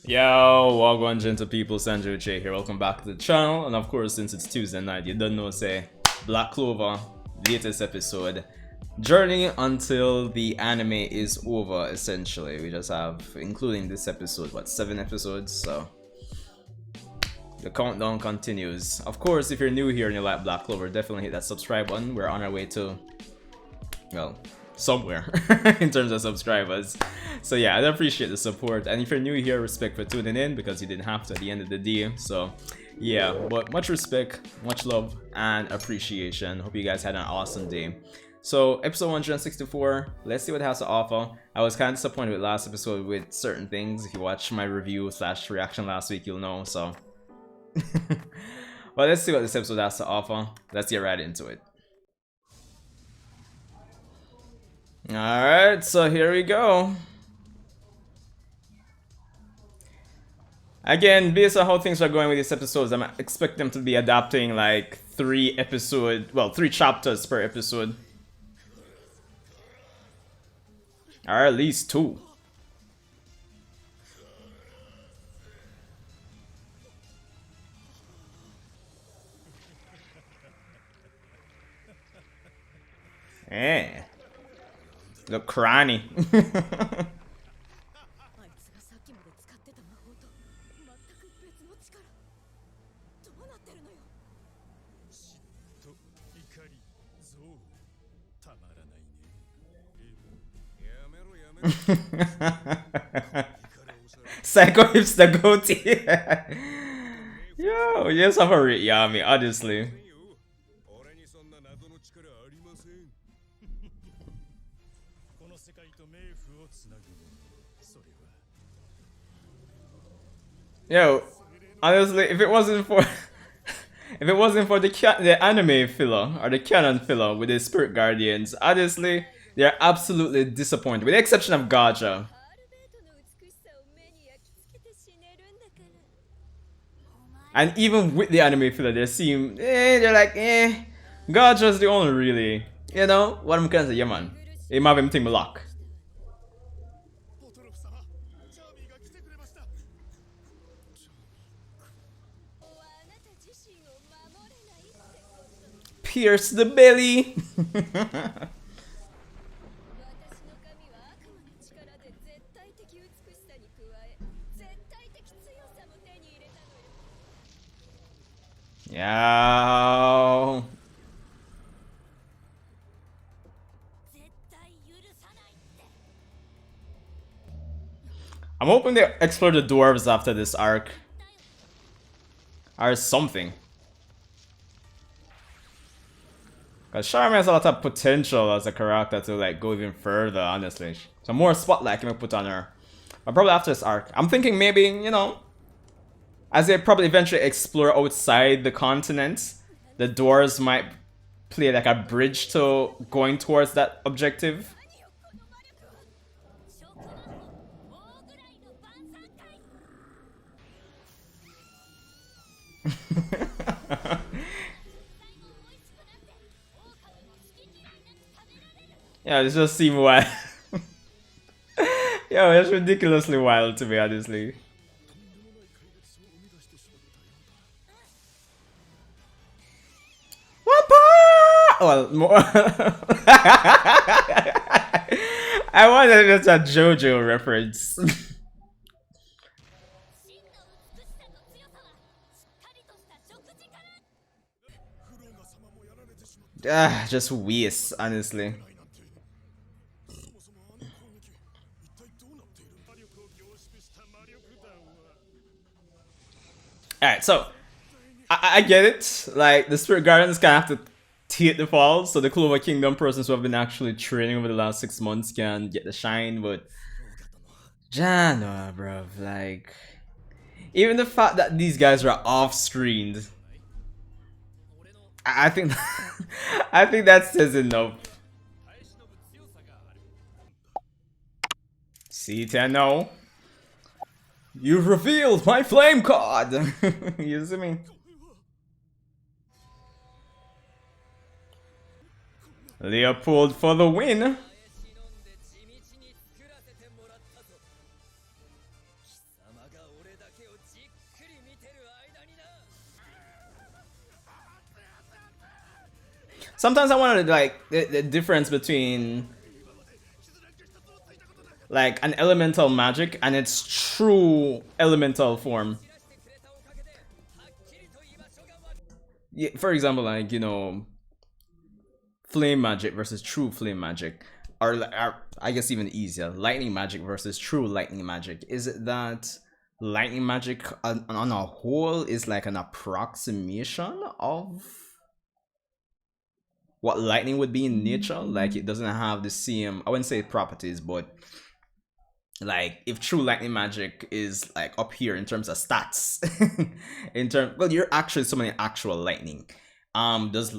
Yo, Wagwan gentle people, Sanjo Che here, welcome back to the channel, and of course since it's Tuesday night, you don't know say, Black Clover, latest episode, journey until the anime is over essentially. We just have, including this episode, what, 7 episodes, so the countdown continues. Of course, if you're new here and you like Black Clover, definitely hit that subscribe button. We're on our way to, well, somewhere in terms of subscribers. So yeah, I'd appreciate the support, and if you're new here, respect for tuning in because you didn't have to at the end of the day. So yeah, but much respect, much love and appreciation. Hope you guys had an awesome day. So episode 164, let's see what it has to offer. I was kind of disappointed with last episode with certain things. If you watched my review / reaction last week, you'll know. So but let's see what this episode has to offer. Let's get right into it. Alright, so here we go. Again, based on how things are going with these episodes, I'm expecting them to be adapting like 3 chapters per episode. Or at least 2. Eh. Look cranny. Psycho hips the goatee. Yo, you just have a rate Yami, honestly. Yo, honestly, if it wasn't for the anime filler or the canon filler with the spirit guardians, honestly, they're absolutely disappointed, with the exception of Gaja. And even with the anime filler, they're like, Gaja's the only really, you know, what I'm gonna say, yeah man, it might have him think lock. Pierce the belly. Yo. I'm hoping they explore the dwarves after this arc. Or something. Because Charmy has a lot of potential as a character to like go even further, honestly. So more spotlight can be put on her. But probably after this arc. I'm thinking maybe, you know, as they probably eventually explore outside the continent, the dwarves might play like a bridge to going towards that objective. Yeah, this just seems wild. Yo, it's ridiculously wild to me, honestly. Well, more. I wanted it's a JoJo reference. Just waste, honestly. Alright, so I get it. Like the Spirit Guardians kind of have to take the fall, so the Clover Kingdom persons who have been actually training over the last 6 months can get the shine, but Jana, bruv, like even the fact that these guys are off-screened, I think I think that says enough. See, Tenno, you've revealed my flame card. You see me? Leopold for the win. Sometimes I wonder like the difference between like an elemental magic and its true elemental form. Yeah, for example, like, you know, flame magic versus true flame magic, or I guess even easier, lightning magic versus true lightning magic. Is it that lightning magic on a whole is like an approximation of what lightning would be in nature? Like it doesn't have the same, I wouldn't say properties, but like if true lightning magic is like up here in terms of stats, in terms, well, you're actually summoning actual lightning. Does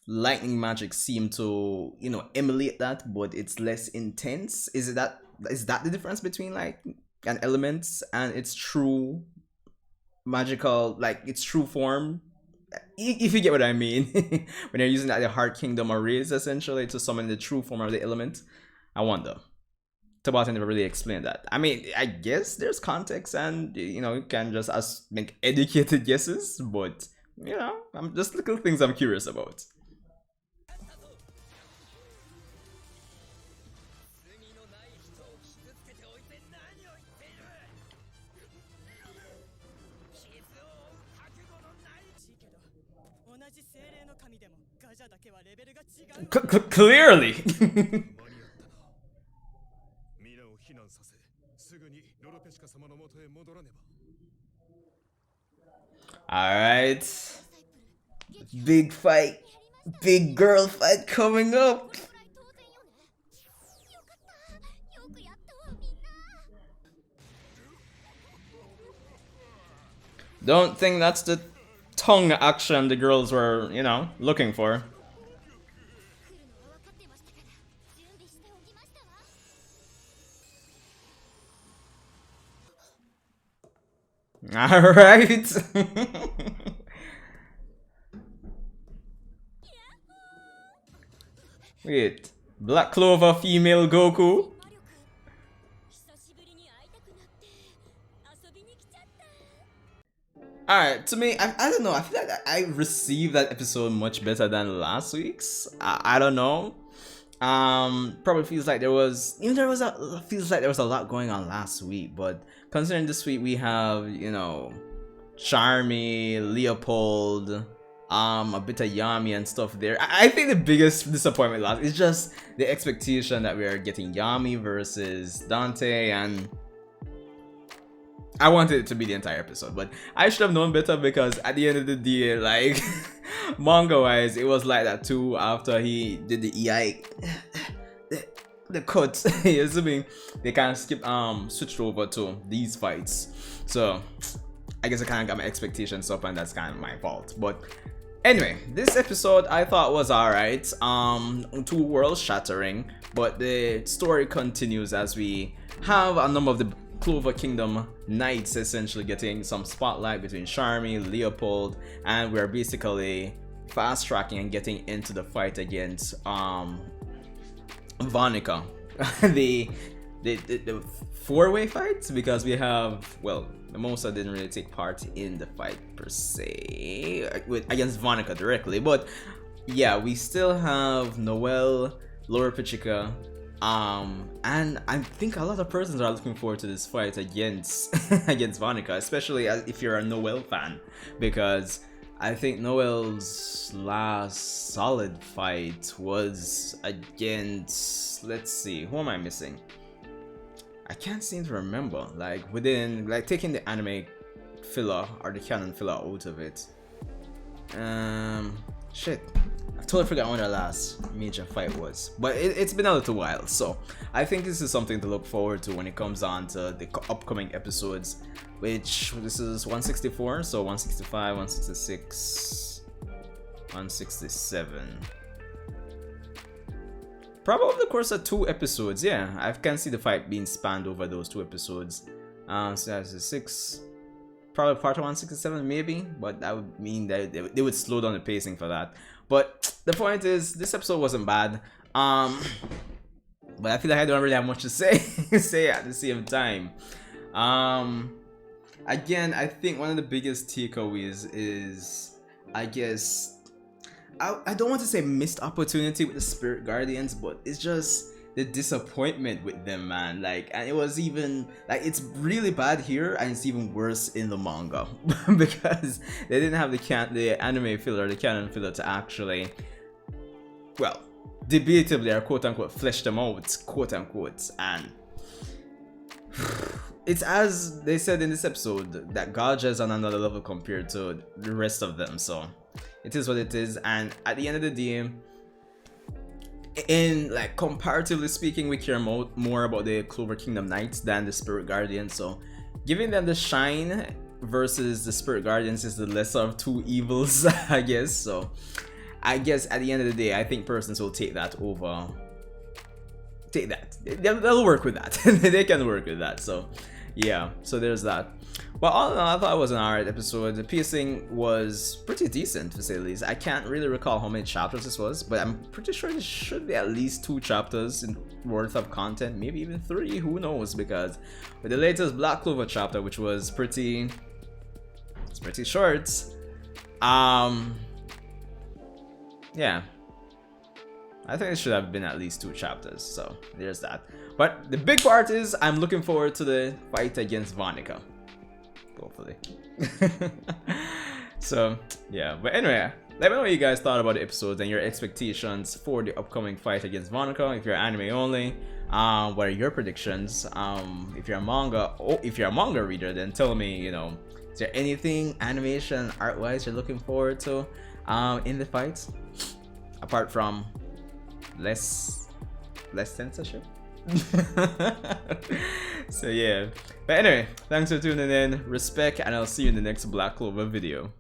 lightning magic seem to, you know, emulate that, but it's less intense? Is that the difference between like an element and its true magical, like its true form? If you get what I mean, when you're using that the Heart Kingdom arrays essentially to summon the true form of the element. I wonder. Tabata never really explained that. I mean, I guess there's context and, you know, you can just make educated guesses, but, you know, I'm just little things I'm curious about. Clearly. Alright. Big fight. Big girl fight coming up. Don't think that's the tongue action the girls were, you know, looking for. Alright. Wait. Black Clover female Goku? Alright, to me, I don't know. I feel like I received that episode much better than last week's. I don't know. Probably feels like there was, feels like there was a lot going on last week, but considering this week we have, you know, Charmy, Leopold, a bit of Yami and stuff there. I think the biggest disappointment last is just the expectation that we are getting Yami versus Dante, and I wanted it to be the entire episode, but I should have known better, because at the end of the day, like, manga wise, it was like that too after he did the EI, the cut. Assuming they kind of switched over to these fights. So I guess I kind of got my expectations up, and that's kind of my fault. But anyway, this episode I thought was alright. Too world shattering, but the story continues as we have a number of the Clover Kingdom Knights essentially getting some spotlight between Charmy, Leopold, and we're basically fast tracking and getting into the fight against Vonica. the four-way fight, because we have, well, Mimosa didn't really take part in the fight per se against Vonica directly, but yeah, we still have Noelle, Laura Pichica, and I think a lot of persons are looking forward to this fight against against Vonica, especially if you're a Noelle fan, because I think Noelle's last solid fight was against, let's see, who am I missing? I can't seem to remember, like within, like taking the anime filler or the canon filler out of it. Shit, I totally forgot when the last major fight was, but it's been a little while, so I think this is something to look forward to when it comes on to the upcoming episodes, which this is 164, so 165, 166, 167. Probably over the course of 2 episodes, yeah. I can see the fight being spanned over those 2 episodes. So that's a 6. Probably part of 167 maybe, but that would mean that they would slow down the pacing for that. But the point is, this episode wasn't bad. But I feel like I don't really have much to say at the same time. Again, I think one of the biggest takeaways is, I guess, I don't want to say missed opportunity with the Spirit Guardians, but it's just the disappointment with them, man. Like, and it was even like, it's really bad here, and it's even worse in the manga because they didn't have the anime filler, the canon filler to actually, well, debatably or quote unquote flesh them out, quote unquote. And it's as they said in this episode that Gaja is on another level compared to the rest of them, so it is what it is. And at the end of the day, in like comparatively speaking, we care more about the Clover Kingdom Knights than the Spirit Guardians, so giving them the shine versus the Spirit Guardians is the lesser of two evils, I guess. So I guess at the end of the day, I think persons will take that over. Take that. They'll work with that. They can work with that. So yeah, so there's that. But all in all, I thought it was an alright episode. The pacing was pretty decent, to say the least. I can't really recall how many chapters this was, but I'm pretty sure this should be at least 2 chapters worth of content, maybe even 3, who knows, because with the latest Black Clover chapter, which was pretty short, yeah, I think it should have been at least 2 chapters, so there's that. But the big part is I'm looking forward to the fight against Vonica, hopefully. So yeah, but anyway, let me know what you guys thought about the episode and your expectations for the upcoming fight against Vonica. If you're anime only, what are your predictions? If you're a manga reader, then tell me, you know, is there anything animation art wise you're looking forward to in the fights, apart from less censorship? So yeah, but anyway, thanks for tuning in, respect, and I'll see you in the next Black Clover video.